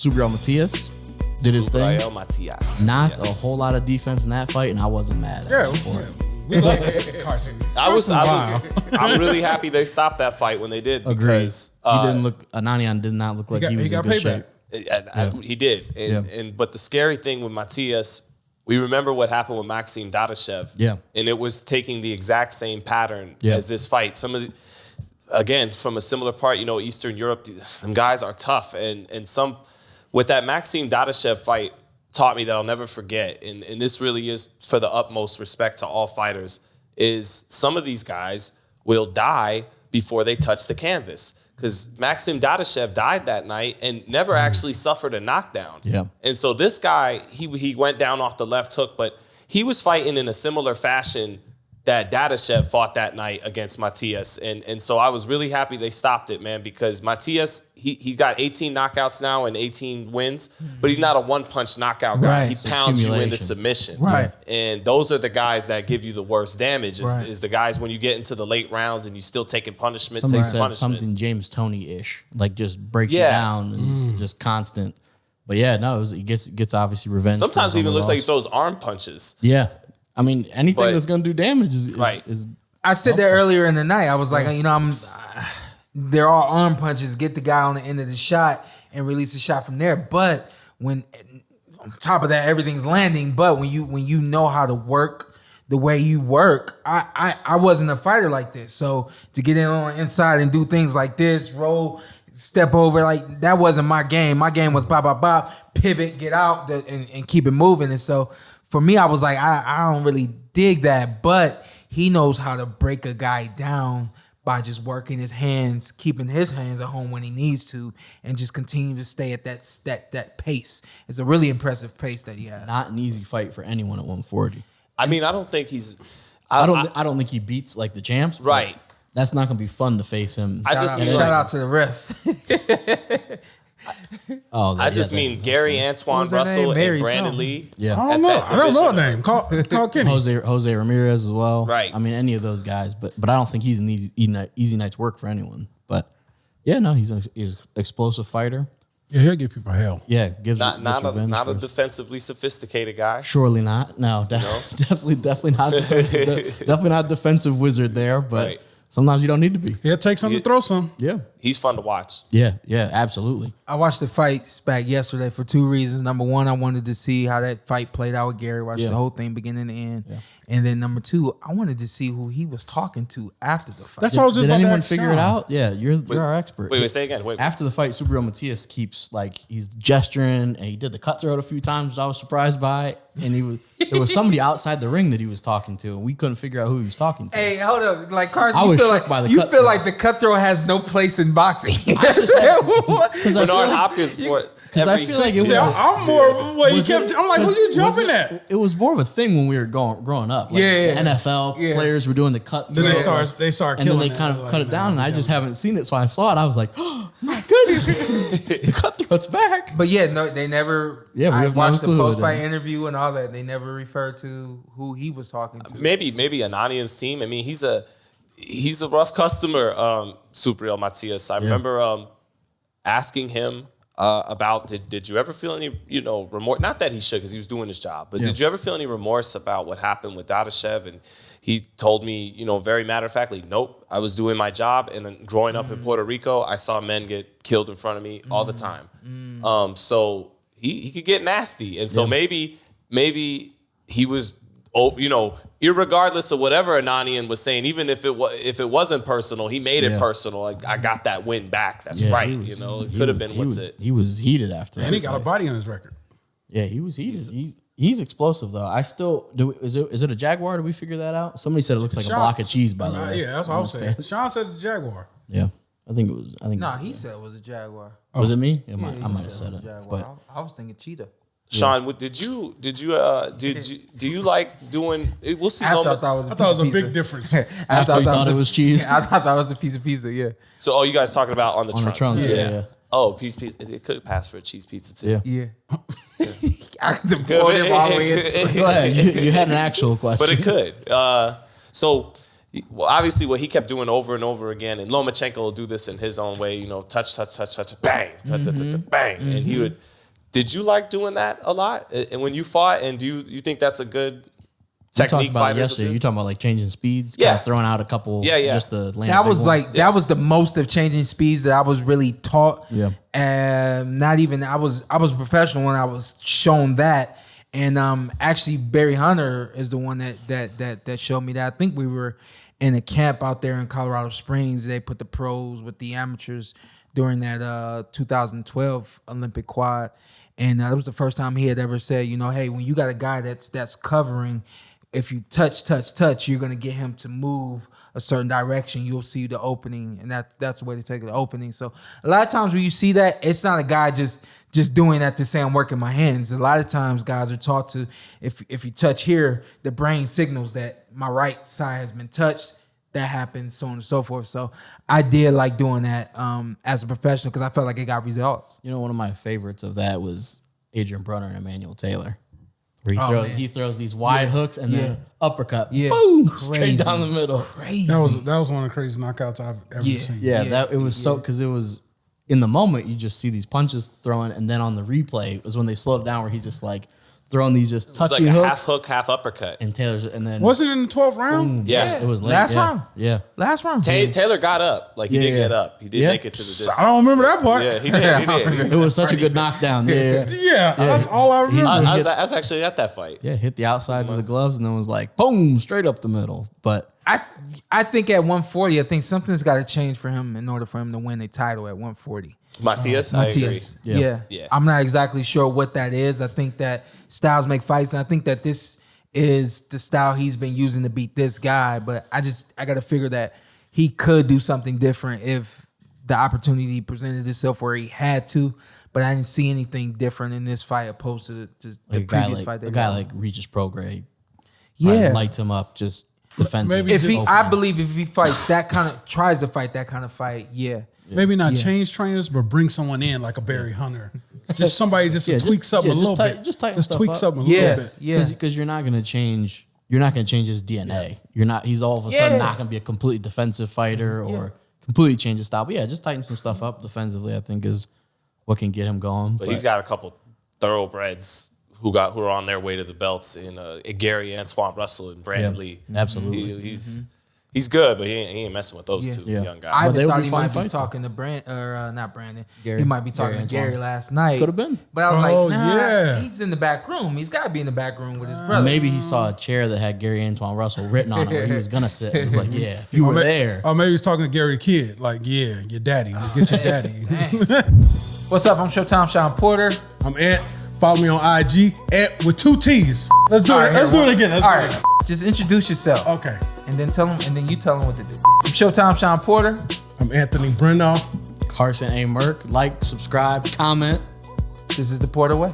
Subriel Matias did his thing. Subriel Matias. Not a whole lot of defense in that fight, and I wasn't mad. We like Carson. I'm really happy they stopped that fight when they did. Agreed. Because Ananyan did not look like he was in good shape. He did. But the scary thing with Matias, we remember what happened with Maxim Dadashev. Yeah. And it was taking the exact same pattern as this fight. Some of the, again, from a similar part, Eastern Europe, them guys are tough. And some, with that Maxim Dadashev fight, taught me that I'll never forget, and this really is for the utmost respect to all fighters, is some of these guys will die before they touch the canvas. Because Maxim Dadashev died that night and never actually suffered a knockdown. Yeah. And so this guy, he went down off the left hook, but he was fighting in a similar fashion that Dadashev fought that night against Matias. And so I was really happy they stopped it, man, because Matias, he got 18 knockouts now and 18 wins, but he's not a one-punch knockout guy. Right. He pounds you into submission. Right. And those are the guys that give you the worst damage, is the guys when you get into the late rounds and you still taking punishment. Somebody said something James Toney-ish, like just breaks you down and just constant. But yeah, no, he gets obviously revenge. Sometimes it even looks like he throws arm punches. Yeah. I mean, anything that's going to do damage is I said that earlier in the night. I was like, there are arm punches. Get the guy on the end of the shot and release the shot from there. But when on top of that, everything's landing. But when you know how to work the way you work, I wasn't a fighter like this. So to get in on the inside and do things like this, roll, step over, like that wasn't my game. My game was bop, pivot, get out, and keep it moving. And so for me, I was like, I don't really dig that, but he knows how to break a guy down by just working his hands, keeping his hands at home when he needs to, and just continue to stay at that pace. It's a really impressive pace that he has. Not an easy fight for anyone at 140. I mean, I don't think he's. I don't think he beats like the champs. Right. That's not going to be fun to face him. Shout out to the ref. I just mean Gary Antoine Russell and Brandon Lee. Yeah, I don't know a name. Call Kenny. Jose Ramirez as well. Right. I mean, any of those guys, but I don't think he's an easy night's work for anyone. But yeah, no, he's an explosive fighter. Yeah, he'll give people hell. Yeah, gives not a defensively sophisticated guy. Surely not. No, definitely not. Definitely not a defensive wizard there. But sometimes you don't need to be. He'll take some to throw some. Yeah, he's fun to watch. Yeah, absolutely. I watched the fights back yesterday for two reasons. Number one, I wanted to see how that fight played out with Gary. Watched the whole thing beginning to end. Yeah. And then number two, I wanted to see who he was talking to after the fight. That's what I was just Did about anyone to figure it out? Yeah, you're our expert. Wait, say again. Wait. After the fight, Subriel Matias keeps he's gesturing and he did the cutthroat a few times, which I was surprised by. And there was somebody outside the ring that he was talking to, and we couldn't figure out who he was talking to. Hey, hold up. Like Carson, I was feel shook like by the you cutthroat. feel like the cutthroat has no place in boxing. Bernard Hopkins for because I feel like it was. I'm more of what he kept. I'm like, who you jumping at? It was more of a thing when we were growing up. Like the NFL players were doing the cut. Then they start and killing then they kind of cut it down, and I just haven't seen it. So I saw it. I was like, oh my goodness, the cutthroat's back. But yeah, no, they never. Yeah, we I have watched no clue the who it post-fight is. interview and all that. They never referred to who he was talking to. maybe Ananyan's team. I mean, he's a rough customer, Subriel Matias. I remember asking him about did you ever feel any remorse? Not that he should, because he was doing his job, but did you ever feel any remorse about what happened with Dadashev? And he told me, very matter of factly, nope, I was doing my job. And then growing up in Puerto Rico, I saw men get killed in front of me all the time. So he could get nasty, and so maybe he was. Irregardless of whatever Ananyan was saying, even if it wasn't personal, he made it personal. Like, I got that win back. That's right. It could have been He was heated after that. And he got a body on his record. Yeah, he was heated. He's explosive though. I still is it a Jaguar? Did we figure that out? Somebody said it looks like a block of cheese. By the way, yeah, that's what I was saying. Shawn said the Jaguar. Yeah, I think it was. He said it was a Jaguar. Was it me? I might have said it. But I was thinking cheetah. Shawn, do you like doing? We'll see. I thought it was a big difference. After you thought it was cheese, I thought that was a piece of pizza. Yeah. So, you guys talking about on the trunks? Yeah. Oh, pizza. It could pass for a cheese pizza too. Yeah. I could have poured him all the way into it. Go ahead. You had an actual question, but it could. Obviously, what he kept doing over and over again, and Lomachenko will do this in his own way. Touch, bang, touch, bang, and he would. Did you like doing that a lot? And when you fought, and do you think that's a good technique? About yesterday. You talking about like changing speeds? Yeah, kind of throwing out a couple. Just to land. That was that was the most of changing speeds that I was really taught. Yeah, and not even I was a professional when I was shown that. And actually, Barry Hunter is the one that showed me that. I think we were in a camp out there in Colorado Springs. They put the pros with the amateurs during that 2012 Olympic quad. And that was the first time he had ever said, you know, hey, when you got a guy that's covering, if you touch, you're gonna get him to move a certain direction. You'll see the opening, and that's the way to take the opening. So a lot of times when you see that, it's not a guy just doing that to say I'm working my hands. A lot of times guys are taught to, if you touch here, the brain signals that my right side has been touched. That happens, so on and so forth. So I did like doing that as a professional because I felt like it got results. You know, one of my favorites of that was Adrian Brunner and Emmanuel Taylor. Where he throws these wide hooks and then uppercut, boom, straight down the middle. Crazy. That was one of the craziest knockouts I've ever seen. It was so, because it was in the moment you just see these punches throwing, and then on the replay it was when they slowed it down where he's just like throwing these just touchy hooks, half hook, half uppercut. And Taylor's, and then wasn't it in the 12th round? Boom, it was late. Last round. Yeah, last round. Taylor got up, like he did get up. He did make it to the distance. I don't remember that part. Yeah, he did. It was such a good knockdown. Yeah, that's all I remember. I was actually at that fight. Yeah, hit the outsides of the gloves and then was like boom, straight up the middle. But I think at 140, I think something's got to change for him in order for him to win a title at 140. Matias. Yeah. I'm not exactly sure what that is. I think that styles make fights, and I think that this is the style he's been using to beat this guy. But I got to figure that he could do something different if the opportunity presented itself where he had to. But I didn't see anything different in this fight opposed to the previous fight. A guy like Regis Prograis, lights him up just defensively. I believe if he fights that kind of, tries to fight that kind of fight, maybe not change trainers, but bring someone in like a Barry Hunter. Just somebody to tweak something a little bit. Just tweak something a little bit. Because you're not going to change. You're not going to change his DNA. You're not. He's all of a sudden not going to be a completely defensive fighter or completely change his style. But just tighten some stuff up defensively, I think, is what can get him going. But he's got a couple thoroughbreds who are on their way to the belts in Gary Antoine Russell and Brandon Lee. Absolutely. He's good, but he ain't messing with those two young guys. I thought he might be talking to not Brandon. Gary, he might be talking to Gary last night. Could have been. But I was like, nah, he's in the back room. He's got to be in the back room with his brother. Maybe he saw a chair that had Gary Antoine Russell written on it where he was going to sit. It was like, if you were there. Or maybe he's talking to Gary Kidd. Like, your daddy. Get your daddy. What's up? I'm Showtime Shawn Porter. I'm Ant. Follow me on IG, Ant with 2 T's. Let's do it. Let's do it again. Just introduce yourself. Okay. And then you tell them what to do. I'm Showtime Shawn Porter. I'm Anthony Brenagh. Carson A. Merk. Like, subscribe, comment. This is the Porter Way.